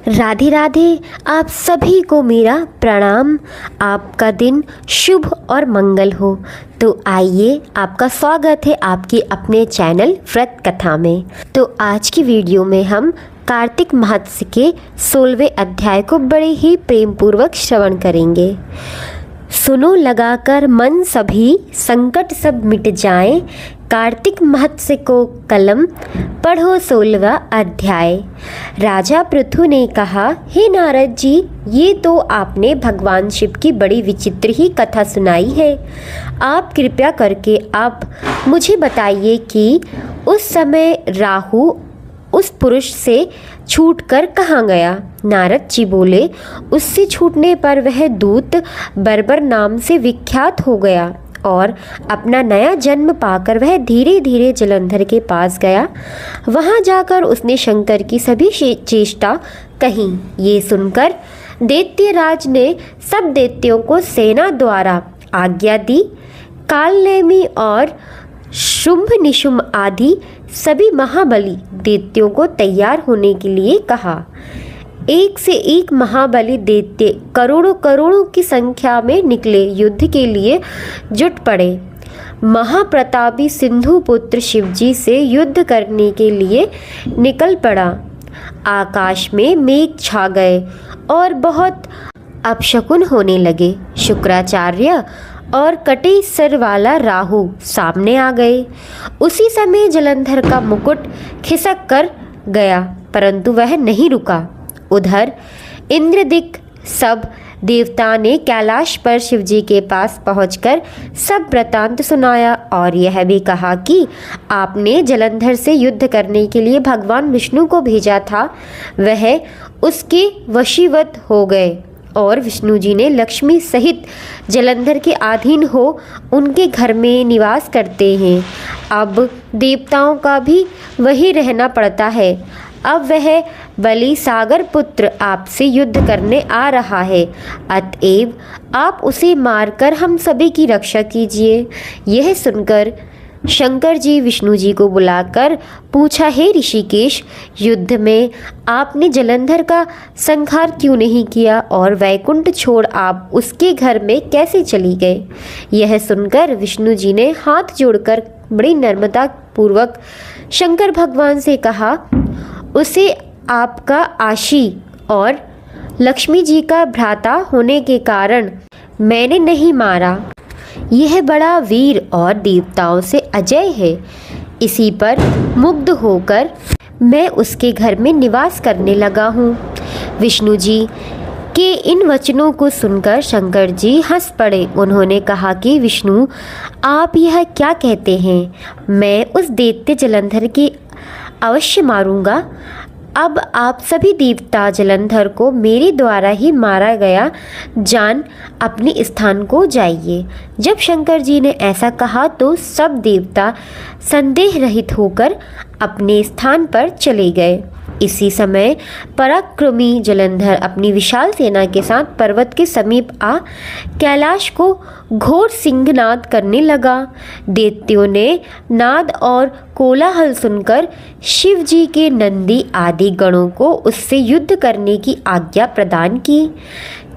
राधे राधे। आप सभी को मेरा प्रणाम। आपका दिन शुभ और मंगल हो। तो आइए, आपका स्वागत है आपके अपने चैनल व्रत कथा में। तो आज की वीडियो में हम कार्तिक माह के 16वें अध्याय को बड़े ही प्रेम पूर्वक श्रवण करेंगे। सुनो लगाकर मन सभी, संकट सब मिट जाए। कार्तिक माह को कलम पढ़ो 16वां अध्याय। राजा पृथु ने कहा, हे नारद जी, ये तो आपने भगवान शिव की बड़ी विचित्र ही कथा सुनाई है। आप कृपया करके आप मुझे बताइए कि उस समय राहु उस पुरुष से छूटकर कहाँ गया। नारद जी बोले, उससे छूटने पर वह दूत बर्बर नाम से विख्यात हो गया और अपना नया जन्म पाकर वह धीरे धीरे जलंधर के पास गया। वहाँ जाकर उसने शंकर की सभी चेष्टा कही। ये सुनकर दैत्यराज ने सब दैत्यों को सेना द्वारा आज्ञा दी। कालनेमी और शुंभ निशुंभ आदि सभी महाबली दैत्यों को तैयार होने के लिए कहा। एक से एक महाबली दैत्य करोड़ों करोड़ों की संख्या में निकले युद्ध के लिए जुट पड़े। महाप्रतापी सिंधु पुत्र शिवजी से युद्ध करने के लिए निकल पड़ा। आकाश में मेघ छा गए और बहुत अपशकुन होने लगे। शुक्राचार्य और कटे सर वाला राहु सामने आ गए। उसी समय जलंधर का मुकुट खिसक कर गया, परंतु वह नहीं रुका। उधर इंद्रदिक सब देवता ने कैलाश पर शिवजी के पास पहुंचकर सब वृतांत सुनाया और यह भी कहा कि आपने जलंधर से युद्ध करने के लिए भगवान विष्णु को भेजा था। वह उसके वशीवत हो गए और विष्णु जी ने लक्ष्मी सहित जलंधर के अधीन हो उनके घर में निवास करते हैं। अब देवताओं का भी वही रहना पड़ता है। अब वह बलि सागर पुत्र आपसे युद्ध करने आ रहा है, अतएव आप उसे मारकर हम सभी की रक्षा कीजिए। यह सुनकर शंकर जी विष्णु जी को बुलाकर पूछा, हे ऋषिकेश, युद्ध में आपने जलंधर का संहार क्यों नहीं किया और वैकुंठ छोड़ आप उसके घर में कैसे चली गए। यह सुनकर विष्णु जी ने हाथ जोड़कर बड़ी नम्रता पूर्वक शंकर भगवान से कहा, उसे आपका आशी और लक्ष्मी जी का भ्राता होने के कारण मैंने नहीं मारा। यह बड़ा वीर और देवताओं से अजय है। इसी पर मुग्ध होकर मैं उसके घर में निवास करने लगा हूँ। विष्णु जी के इन वचनों को सुनकर शंकर जी हंस पड़े। उन्होंने कहा कि विष्णु, आप यह क्या कहते हैं? मैं उस दैत्य जलंधर की अवश्य मारूंगा। अब आप सभी देवता जलंधर को मेरे द्वारा ही मारा गया जान अपने स्थान को जाइए। जब शंकर जी ने ऐसा कहा तो सब देवता संदेह रहित होकर अपने स्थान पर चले गए। इसी समय पराक्रमी जलंधर अपनी विशाल सेना के साथ पर्वत के समीप आ कैलाश को घोर सिंहनाद करने लगा। दैत्यों ने नाद और कोलाहल सुनकर शिव जी के नंदी आदि गणों को उससे युद्ध करने की आज्ञा प्रदान की।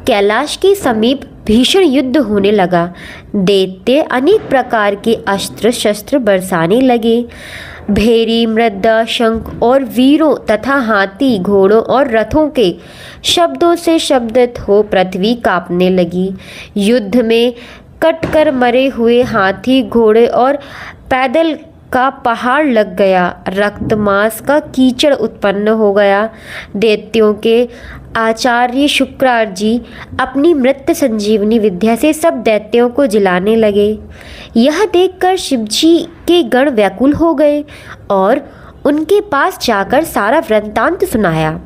कैलाश के समीप भीषण युद्ध होने लगा। दैत्य अनेक प्रकार के अस्त्र शस्त्र बरसाने लगे। भेरी, मृदा, शंख और वीरों तथा हाथी, घोड़ों और रथों के शब्दों से शब्दित हो पृथ्वी कांपने लगी। युद्ध में कटकर मरे हुए हाथी, घोड़े और पैदल का पहाड़ लग गया। रक्त मांस का कीचड़ उत्पन्न हो गया। दैत्यों के आचार्य शुक्राचार्य जी अपनी मृत संजीवनी विद्या से सब दैत्यों को जिलाने लगे। यह देखकर शिवजी के गण व्याकुल हो गए और उनके पास जाकर सारा वृत्तांत सुनाया।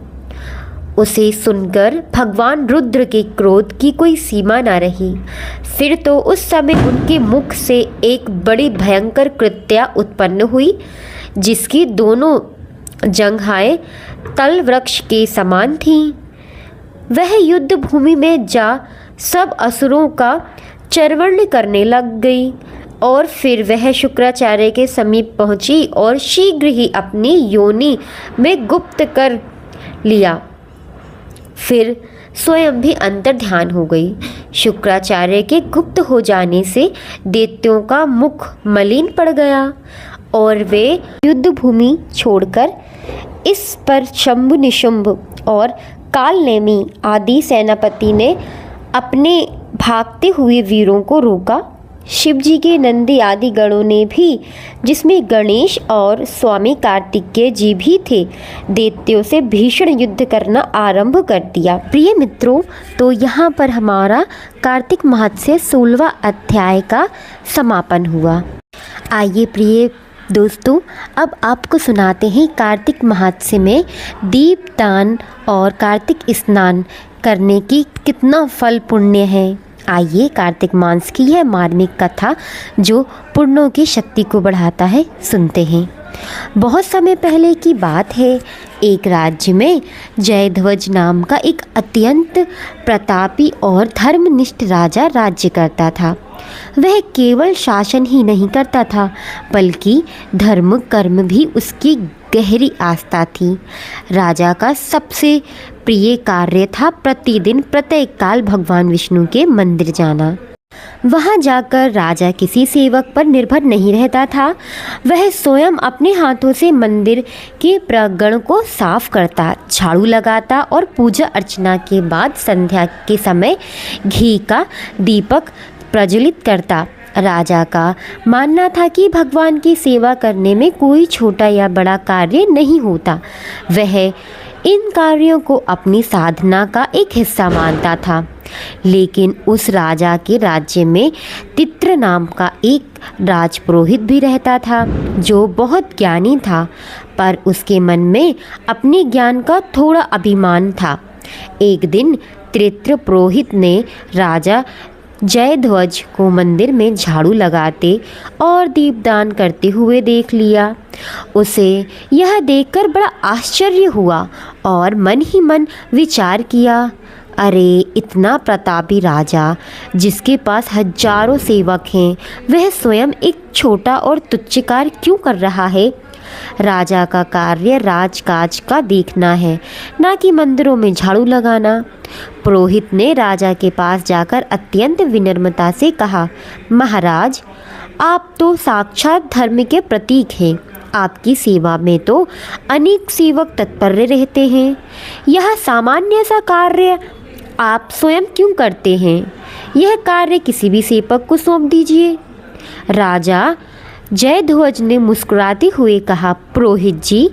उसे सुनकर भगवान रुद्र के क्रोध की कोई सीमा न रही। फिर तो उस समय उनके मुख से एक बड़ी भयंकर कृत्या उत्पन्न हुई, जिसकी दोनों जंघाएं तल वृक्ष के समान थीं। वह युद्ध भूमि में जा सब असुरों का चर्वण करने लग गई और फिर वह शुक्राचार्य के समीप पहुंची और शीघ्र ही अपनी योनि में गुप्त कर लिया। फिर स्वयं भी अंतर ध्यान हो गई। शुक्राचार्य के गुप्त हो जाने से दैत्यों का मुख मलिन पड़ गया और वे युद्ध भूमि छोड़कर इस पर शंभु निशुंभ और कालनेमी आदि सेनापति ने अपने भागते हुए वीरों को रोका। शिवजी के नंदी आदि गणों ने भी, जिसमें गणेश और स्वामी कार्तिकेय जी भी थे, दैत्यों से भीषण युद्ध करना आरंभ कर दिया। प्रिय मित्रों, तो यहाँ पर हमारा कार्तिक महत्स्य 16वां अध्याय का समापन हुआ। आइए प्रिय दोस्तों, अब आपको सुनाते हैं कार्तिक महत्स्य में दीपदान और कार्तिक स्नान करने की कितना फल पुण्य है। आइए कार्तिक मास की यह मार्मिक कथा जो पुण्यों की शक्ति को बढ़ाता है सुनते हैं। बहुत समय पहले की बात है, एक राज्य में जयध्वज नाम का एक अत्यंत प्रतापी और धर्मनिष्ठ राजा राज्य करता था। वह केवल शासन ही नहीं करता था, बल्कि धर्म कर्म भी उसकी गहरी आस्था थी। राजा का सबसे प्रिय कार्य था प्रतिदिन प्रातःकाल भगवान विष्णु के मंदिर जाना। वहां जाकर राजा किसी सेवक पर निर्भर नहीं रहता था। वह स्वयं अपने हाथों से मंदिर के प्रांगण को साफ करता, झाड़ू लगाता और पूजा अर्चना के बाद संध्या के समय घी का दीपक प्रज्वलित करता। राजा का मानना था कि भगवान की सेवा करने में कोई छोटा या बड़ा कार्य नहीं होता। वह इन कार्यों को अपनी साधना का एक हिस्सा मानता था। लेकिन उस राजा के राज्य में तित्र नाम का एक राजपुरोहित भी रहता था, जो बहुत ज्ञानी था, पर उसके मन में अपने ज्ञान का थोड़ा अभिमान था। एक दिन तित्र पुरोहित ने राजा जयध्वज को मंदिर में झाड़ू लगाते और दीपदान करते हुए देख लिया। उसे यह देखकर बड़ा आश्चर्य हुआ और मन ही मन विचार किया, अरे इतना प्रतापी राजा जिसके पास हजारों सेवक हैं, वह स्वयं एक छोटा और तुच्छ कार्य क्यों कर रहा है। राजा का कार्य राजकाज का देखना है, ना कि मंदिरों में झाड़ू लगाना। पुरोहित ने राजा के पास जाकर अत्यंत विनम्रता से कहा, महाराज, आप तो साक्षात धर्म के प्रतीक हैं। आपकी सेवा में तो अनेक सेवक तत्पर रहते हैं। यह सामान्य सा कार्य आप स्वयं क्यों करते हैं? यह कार्य किसी भी सेवक को सौंप दीजिए। राजा जयध्वज ने मुस्कुराते हुए कहा, पुरोहित जी,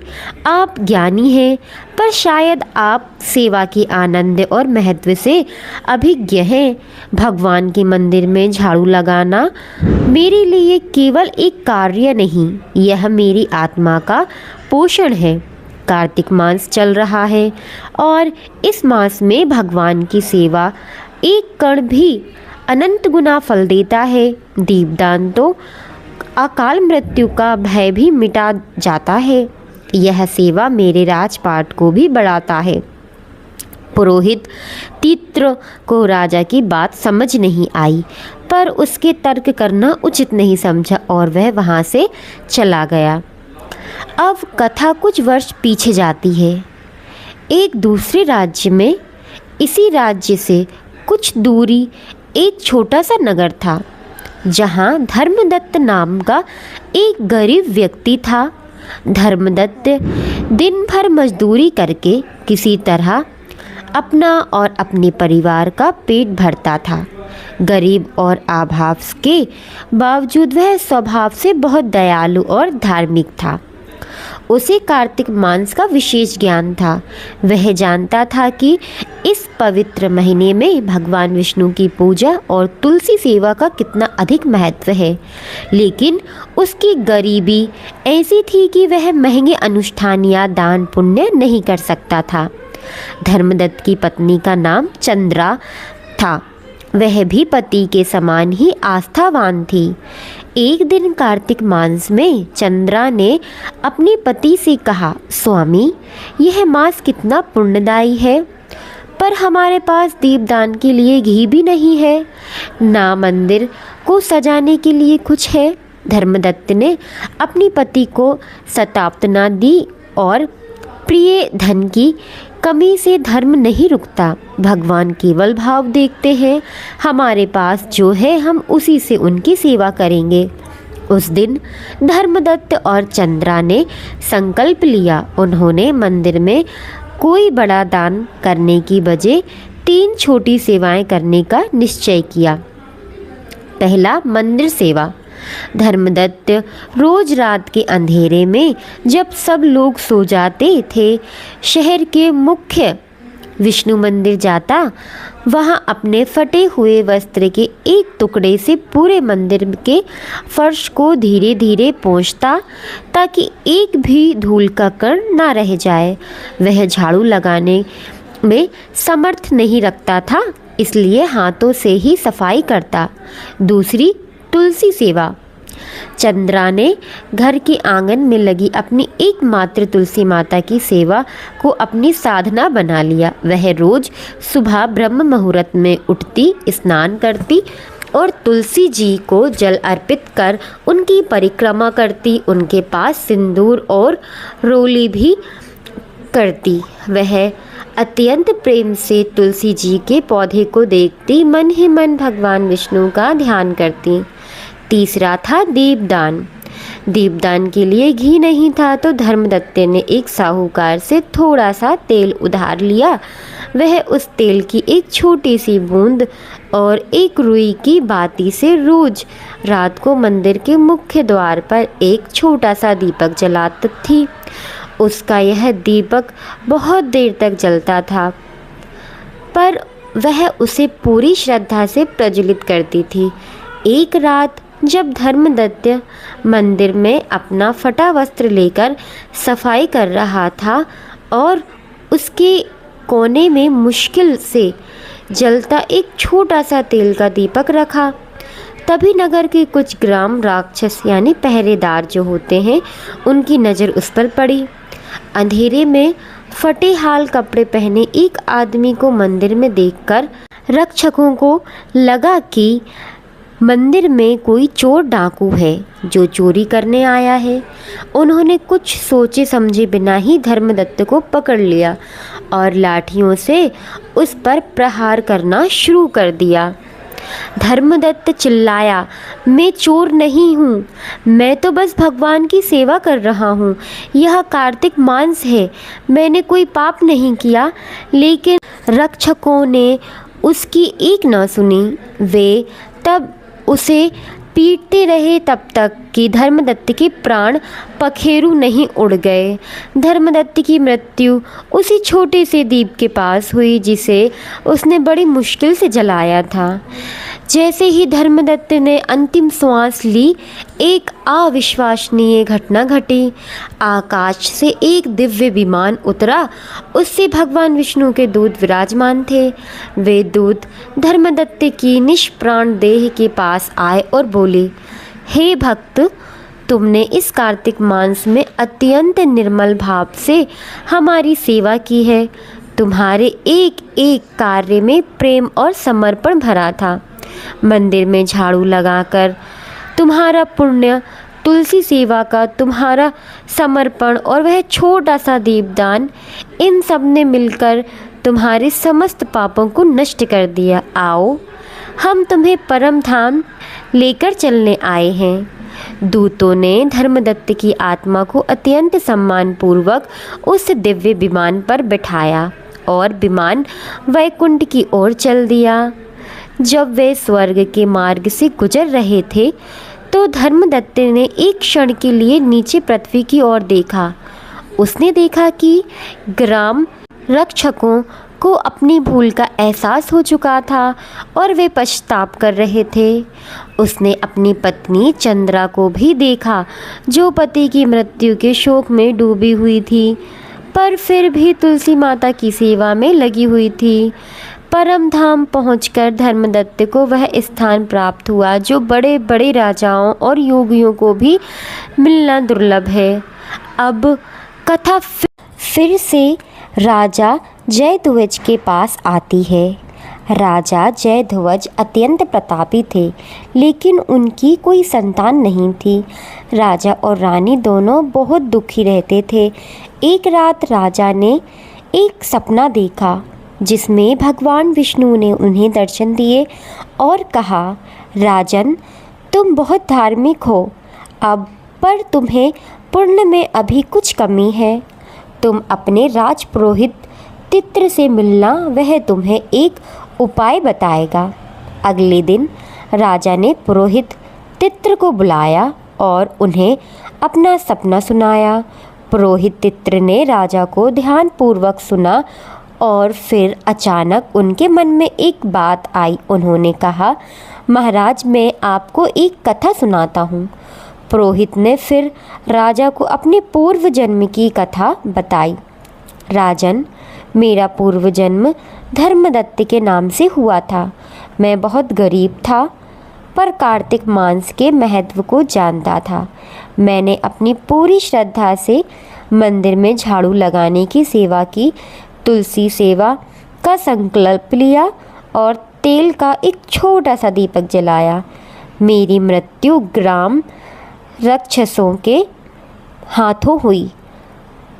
आप ज्ञानी हैं, पर शायद आप सेवा के आनंद और महत्व से अभिज्ञ हैं। भगवान के मंदिर में झाड़ू लगाना मेरे लिए केवल एक कार्य नहीं, यह मेरी आत्मा का पोषण है। कार्तिक मास चल रहा है और इस मास में भगवान की सेवा एक कण भी अनंत गुना फल देता है। दीपदान तो अकाल मृत्यु का भय भी मिटा जाता है। यह सेवा मेरे राजपाट को भी बढ़ाता है। पुरोहित तित्र को राजा की बात समझ नहीं आई, पर उसके तर्क करना उचित नहीं समझा और वह वहाँ से चला गया। अब कथा कुछ वर्ष पीछे जाती है। एक दूसरे राज्य में, इसी राज्य से कुछ दूरी, एक छोटा सा नगर था, जहाँ धर्मदत्त नाम का एक गरीब व्यक्ति था। धर्मदत्त दिन भर मजदूरी करके किसी तरह अपना और अपने परिवार का पेट भरता था। गरीब और अभाव के बावजूद वह स्वभाव से बहुत दयालु और धार्मिक था। उसे कार्तिक मास का विशेष ज्ञान था। वह जानता था कि इस पवित्र महीने में भगवान विष्णु की पूजा और तुलसी सेवा का कितना अधिक महत्व है। लेकिन उसकी गरीबी ऐसी थी कि वह महंगे अनुष्ठान या दान पुण्य नहीं कर सकता था। धर्मदत्त की पत्नी का नाम चंद्रा था। वह भी पति के समान ही आस्थावान थी। एक दिन कार्तिक मास में चंद्रा ने अपने पति से कहा, स्वामी, यह मास कितना पुण्यदायी है, पर हमारे पास दीपदान के लिए घी भी नहीं है, ना मंदिर को सजाने के लिए कुछ है। धर्मदत्त ने अपनी पति को सताप्तना दी और प्रिय धन की कमी से धर्म नहीं रुकता। भगवान केवल भाव देखते हैं। हमारे पास जो है हम उसी से उनकी सेवा करेंगे। उस दिन धर्मदत्त और चंद्रा ने संकल्प लिया। उन्होंने मंदिर में कोई बड़ा दान करने की बजाय 3 छोटी सेवाएं करने का निश्चय किया। पहला, मंदिर सेवा। धर्मदत्त रोज रात के अंधेरे में जब सब लोग सो जाते थे, शहर के मुख्य विष्णु मंदिर जाता। वहां अपने फटे हुए वस्त्र के एक टुकड़े से पूरे मंदिर के फर्श को धीरे धीरे पोंछता, ताकि एक भी धूल का कण ना रह जाए। वह झाड़ू लगाने में समर्थ नहीं रखता था, इसलिए हाथों से ही सफाई करता। दूसरी, तुलसी सेवा। चंद्रा ने घर के आंगन में लगी अपनी एकमात्र तुलसी माता की सेवा को अपनी साधना बना लिया। वह रोज सुबह ब्रह्म मुहूर्त में उठती, स्नान करती और तुलसी जी को जल अर्पित कर उनकी परिक्रमा करती। उनके पास सिंदूर और रोली भी करती। वह अत्यंत प्रेम से तुलसी जी के पौधे को देखती, मन ही मन भगवान विष्णु का ध्यान करती। तीसरा था दीपदान। दीपदान के लिए घी नहीं था, तो धर्मदत्त ने एक साहूकार से थोड़ा सा तेल उधार लिया। वह उस तेल की एक छोटी सी बूंद और एक रुई की बाती से रोज रात को मंदिर के मुख्य द्वार पर एक छोटा सा दीपक जलाती थी। उसका यह दीपक बहुत देर तक जलता था, पर वह उसे पूरी श्रद्धा से प्रज्वलित करती थी। एक रात जब धर्मदत्त मंदिर में अपना फटा वस्त्र लेकर सफाई कर रहा था और उसके कोने में मुश्किल से जलता एक छोटा सा तेल का दीपक रखा, तभी नगर के कुछ ग्राम राक्षस यानी पहरेदार जो होते हैं, उनकी नज़र उस पर पड़ी। अंधेरे में फटे हाल कपड़े पहने एक आदमी को मंदिर में देखकर रक्षकों को लगा कि मंदिर में कोई चोर डाकू है जो चोरी करने आया है। उन्होंने कुछ सोचे समझे बिना ही धर्मदत्त को पकड़ लिया और लाठियों से उस पर प्रहार करना शुरू कर दिया। धर्मदत्त चिल्लाया, मैं चोर नहीं हूँ, मैं तो बस भगवान की सेवा कर रहा हूँ। यह कार्तिक मास है, मैंने कोई पाप नहीं किया। लेकिन रक्षकों ने उसकी एक न सुनी। वे तब उसे पीटते रहे तब तक कि धर्मदत्त के प्राण पखेरु नहीं उड़ गए। धर्मदत्त की मृत्यु उसी छोटे से दीप के पास हुई जिसे उसने बड़ी मुश्किल से जलाया था। जैसे ही धर्मदत्त ने अंतिम श्वास ली, एक अविश्वसनीय घटना घटी। आकाश से एक दिव्य विमान उतरा। उससे भगवान विष्णु के दूत विराजमान थे। वे दूत धर्मदत्त की निष्प्राण देह के पास आए और बोले, हे भक्त, तुमने इस कार्तिक मास में अत्यंत निर्मल भाव से हमारी सेवा की है। तुम्हारे एक एक कार्य में प्रेम और समर्पण भरा था। मंदिर में झाड़ू लगाकर तुम्हारा पुण्य, तुलसी सेवा का तुम्हारा समर्पण और वह छोटा सा दीपदान, इन सब ने मिलकर तुम्हारे समस्त पापों को नष्ट कर दिया। आओ, हम तुम्हें परम धाम लेकर चलने आए हैं। दूतों ने धर्मदत्त की आत्मा को अत्यंत सम्मानपूर्वक उस दिव्य विमान पर बिठाया और विमान वैकुंठ की ओर चल दिया। जब वे स्वर्ग के मार्ग से गुजर रहे थे, तो धर्मदत्त ने एक क्षण के लिए नीचे पृथ्वी की ओर देखा। उसने देखा कि ग्राम रक्षकों को अपनी भूल का एहसास हो चुका था और वे पछताप कर रहे थे। उसने अपनी पत्नी चंद्रा को भी देखा, जो पति की मृत्यु के शोक में डूबी हुई थी, पर फिर भी तुलसी माता की सेवा में लगी हुई थी। परम धाम पहुंचकर धर्मदत्त को वह स्थान प्राप्त हुआ जो बड़े बड़े राजाओं और योगियों को भी मिलना दुर्लभ है। अब कथा फिर से राजा जयध्वज के पास आती है। राजा जयध्वज अत्यंत प्रतापी थे, लेकिन उनकी कोई संतान नहीं थी। राजा और रानी दोनों बहुत दुखी रहते थे। एक रात राजा ने एक सपना देखा जिसमें भगवान विष्णु ने उन्हें दर्शन दिए और कहा, राजन, तुम बहुत धार्मिक हो, अब पर तुम्हें पुण्य में अभी कुछ कमी है। तुम अपने राजपुरोहित तित्र से मिलना, वह तुम्हें एक उपाय बताएगा। अगले दिन राजा ने पुरोहित तित्र को बुलाया और उन्हें अपना सपना सुनाया। पुरोहित तित्र ने राजा को ध्यानपूर्वक सुना और फिर अचानक उनके मन में एक बात आई। उन्होंने कहा, महाराज, मैं आपको एक कथा सुनाता हूँ। पुरोहित ने फिर राजा को अपने पूर्व जन्म की कथा बताई। राजन, मेरा पूर्व जन्म धर्मदत्त के नाम से हुआ था। मैं बहुत गरीब था पर कार्तिक मास के महत्व को जानता था। मैंने अपनी पूरी श्रद्धा से मंदिर में झाड़ू लगाने की सेवा की, तुलसी सेवा का संकल्प लिया और तेल का एक छोटा सा दीपक जलाया। मेरी मृत्यु ग्राम राक्षसों के हाथों हुई,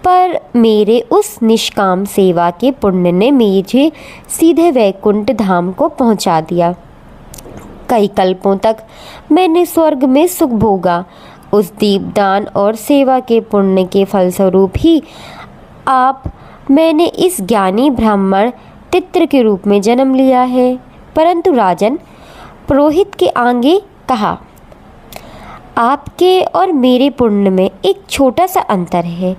पर मेरे उस निष्काम सेवा के पुण्य ने मुझे सीधे वैकुंठ धाम को पहुंचा दिया। कई कल्पों तक मैंने स्वर्ग में सुख भोगा। उस दीपदान और सेवा के पुण्य के फलस्वरूप ही मैंने इस ज्ञानी ब्राह्मण तित्र के रूप में जन्म लिया है। परंतु राजन, पुरोहित के आगे कहा, आपके और मेरे पुण्य में एक छोटा सा अंतर है।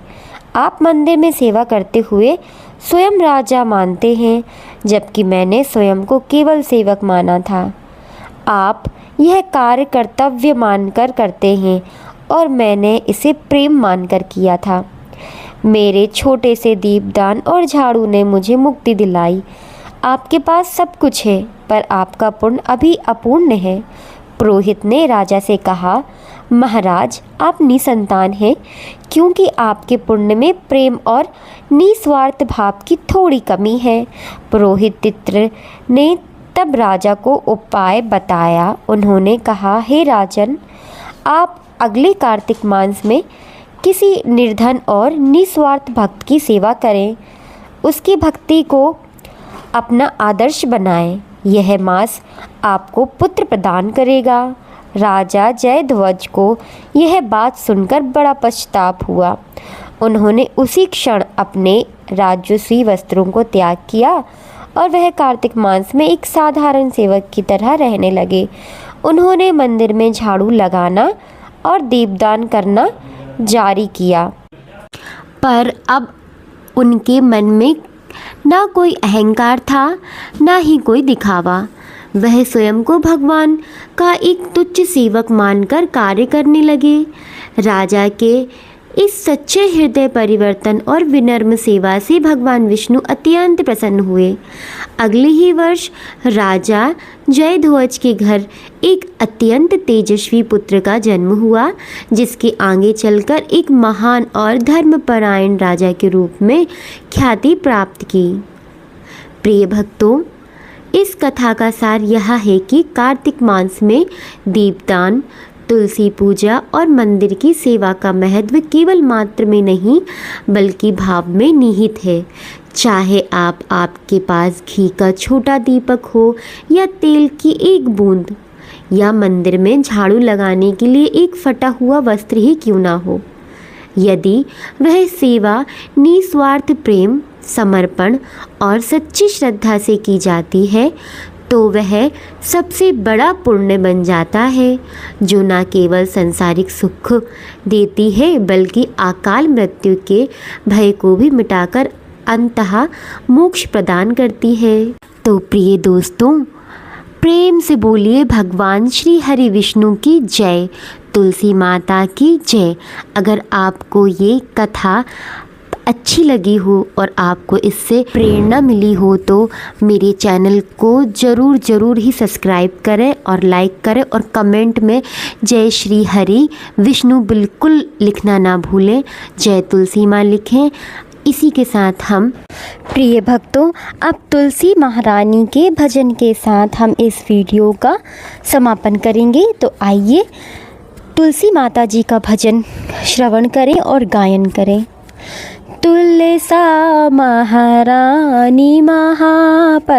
आप मंदिर में सेवा करते हुए स्वयं राजा मानते हैं, जबकि मैंने स्वयं को केवल सेवक माना था। आप यह कार्य कर्तव्य मानकर करते हैं और मैंने इसे प्रेम मानकर किया था। मेरे छोटे से दीपदान और झाड़ू ने मुझे मुक्ति दिलाई। आपके पास सब कुछ है, पर आपका पुण्य अभी अपूर्ण है। पुरोहित ने राजा से कहा, महाराज, आप निसंतान हैं क्योंकि आपके पुण्य में प्रेम और निस्वार्थ भाव की थोड़ी कमी है। पुरोहित तित्र ने तब राजा को उपाय बताया। उन्होंने कहा, हे राजन, आप अगले कार्तिक मास में किसी निर्धन और निस्वार्थ भक्त की सेवा करें, उसकी भक्ति को अपना आदर्श बनाएं। यह मास आपको पुत्र प्रदान करेगा। राजा जयध्वज को यह बात सुनकर बड़ा पश्चाताप हुआ। उन्होंने उसी क्षण अपने राजसी वस्त्रों को त्याग किया और वह कार्तिक मास में एक साधारण सेवक की तरह रहने लगे। उन्होंने मंदिर में झाड़ू लगाना और दीपदान करना जारी किया, पर अब उनके मन में ना कोई अहंकार था, ना ही कोई दिखावा। वह स्वयं को भगवान का एक तुच्छ सेवक मानकर कार्य करने लगे। राजा के इस सच्चे हृदय परिवर्तन और विनम्र सेवा से भगवान विष्णु अत्यंत प्रसन्न हुए। अगले ही वर्ष राजा जयध्वज के घर एक अत्यंत तेजस्वी पुत्र का जन्म हुआ, जिसके आगे चलकर एक महान और धर्मपरायण राजा के रूप में ख्याति प्राप्त की। प्रिय भक्तों, इस कथा का सार यह है कि कार्तिक मास में दीपदान, तुलसी पूजा और मंदिर की सेवा का महत्व केवल मात्र में नहीं बल्कि भाव में निहित है। चाहे आपके पास घी का छोटा दीपक हो या तेल की एक बूंद या मंदिर में झाड़ू लगाने के लिए एक फटा हुआ वस्त्र ही क्यों ना हो, यदि वह सेवा निस्वार्थ प्रेम, समर्पण और सच्ची श्रद्धा से की जाती है तो वह सबसे बड़ा पुण्य बन जाता है, जो न केवल सांसारिक सुख देती है बल्कि अकाल मृत्यु के भय को भी मिटाकर अंततः मोक्ष प्रदान करती है। तो प्रिय दोस्तों, प्रेम से बोलिए भगवान श्री हरि विष्णु की जय, तुलसी माता की जय। अगर आपको ये कथा अच्छी लगी हो और आपको इससे प्रेरणा मिली हो तो मेरे चैनल को ज़रूर ही सब्सक्राइब करें और लाइक करें और कमेंट में जय श्री हरि विष्णु बिल्कुल लिखना ना भूलें। जय तुलसी माँ लिखें। इसी के साथ हम प्रिय भक्तों, अब तुलसी महारानी के भजन के साथ हम इस वीडियो का समापन करेंगे। तो आइए तुलसी माता जी का भजन श्रवण करें और गायन करें। तुलसा महारानी महापतरानी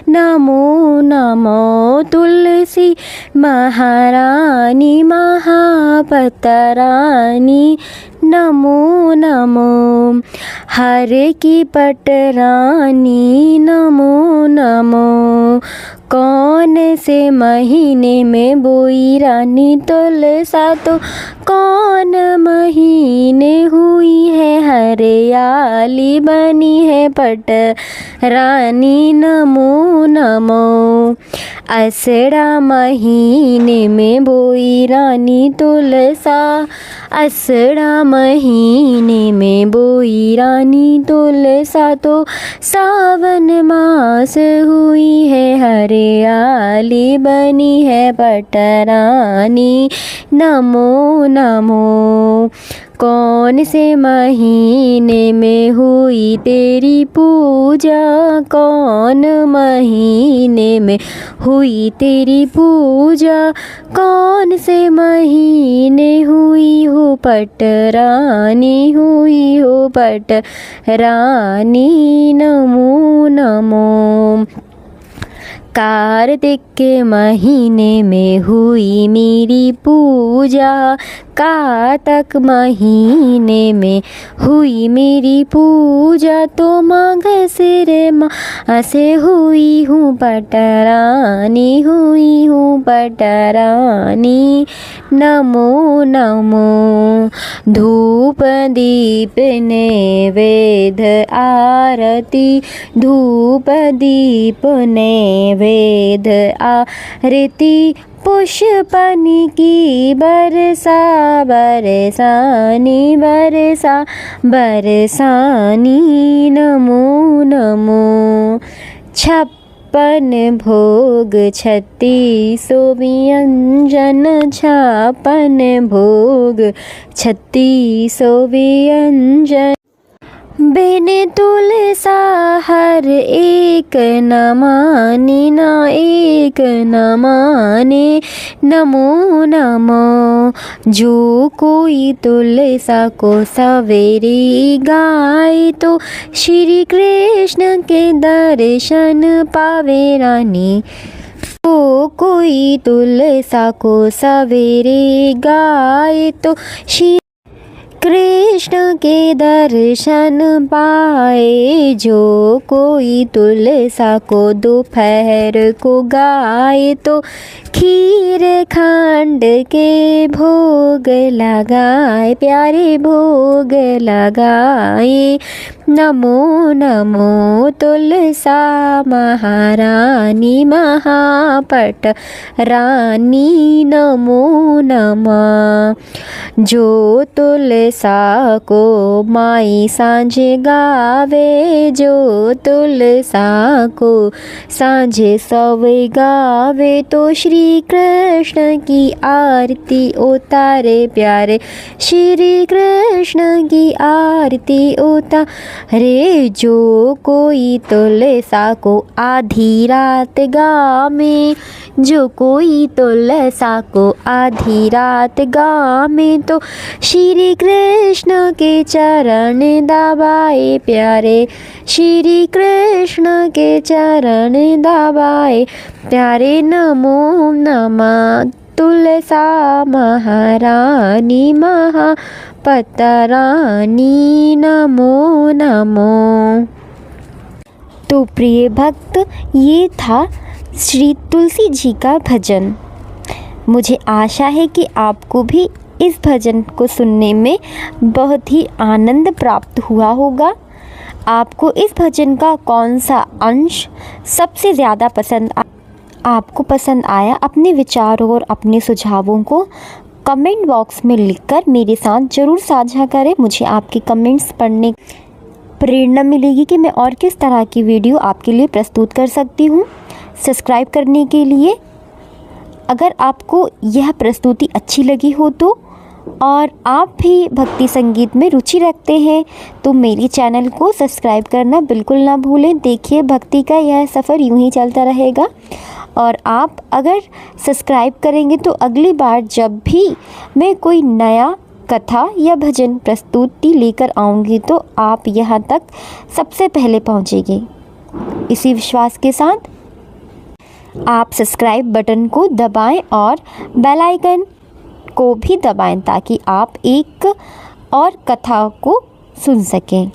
नमो नमो तुलसी महारानी महापतरानी नमो नमो हर की पटरानी नमो नमो कौन से महीने में बोई रानी तुलसा तो कौन महीने हुई है हरियाली बनी है पट रानी नमो नमो असड़ा महीने में बोई रानी तुलसा असड़ा महीने में बोई रानी तुलसा तो सावन मास हुई है हरियाली बनी है पटरानी नमो नमो कौन से महीने में हुई तेरी पूजा कौन महीने में हुई तेरी पूजा कौन से महीने हुई हो पटरानी हुई हो पटरानी नमो नमो कार्तिक के महीने में हुई मेरी पूजा कार्तिक महीने में हुई मेरी पूजा तो माघ सिर माह से हुई हूँ पटरानी हुई हूँ पटरानी नमो नमो धूप दीप नैवेद्य आरती धूप दीप नैवेद्य आरती पुष्पनी की बरसा बरसानी बरसा बरसानी नमो नमो छप्पन भोग 36 व्यंजन छप्पन भोग 36 व्यंजन बेने तुलसा हर एक न माने ना एक न माने नमो नमो जो कोई तुलसा को सवेरे गाए तो श्री कृष्ण के दर्शन पावे रानी तो कोई तुलसा को सवेरे गाए तो श्री कृष्ण के दर्शन पाए जो कोई तुलसा को दोपहर को गाए तो खीर खंड के भोग लगाए प्यारे भोग लगाए नमो नमो तुलसा महारानी महापट रानी नमो नमः जो तुलसा को माई सांझे गावे जो तुलसा को सांझे सवे गावे तो श्री कृष्ण की आरती उतारे प्यारे श्री कृष्ण की आरती उतारे जो कोई तुलसा को आधी रात गावे जो कोई तुलसा को आधी रात गावे तो श्री कृष्ण के चरण दबाए प्यारे श्री कृष्ण के चरण दबाए प्यारे नमो नमः तुलसा महारानी महापतरानी नमो नमो। तो प्रिय भक्त, ये था श्री तुलसी जी का भजन। मुझे आशा है कि आपको भी इस भजन को सुनने में बहुत ही आनंद प्राप्त हुआ होगा। आपको इस भजन का कौन सा अंश सबसे ज़्यादा आपको पसंद आया? अपने विचारों और अपने सुझावों को कमेंट बॉक्स में लिखकर मेरे साथ ज़रूर साझा करें। मुझे आपके कमेंट्स पढ़ने प्रेरणा मिलेगी कि मैं और किस तरह की वीडियो आपके लिए प्रस्तुत कर सकती हूँ। सब्सक्राइब करने के लिए, अगर आपको यह प्रस्तुति अच्छी लगी हो तो और आप भी भक्ति संगीत में रुचि रखते हैं तो मेरे चैनल को सब्सक्राइब करना बिल्कुल ना भूलें। देखिए, भक्ति का यह सफ़र यूं ही चलता रहेगा और आप अगर सब्सक्राइब करेंगे तो अगली बार जब भी मैं कोई नया कथा या भजन प्रस्तुति लेकर आऊँगी तो आप यहाँ तक सबसे पहले पहुँचेंगे। इसी विश्वास के साथ आप सब्सक्राइब बटन को दबाएं और बेल आइकन को भी दबाएं ताकि आप एक और कथा को सुन सकें।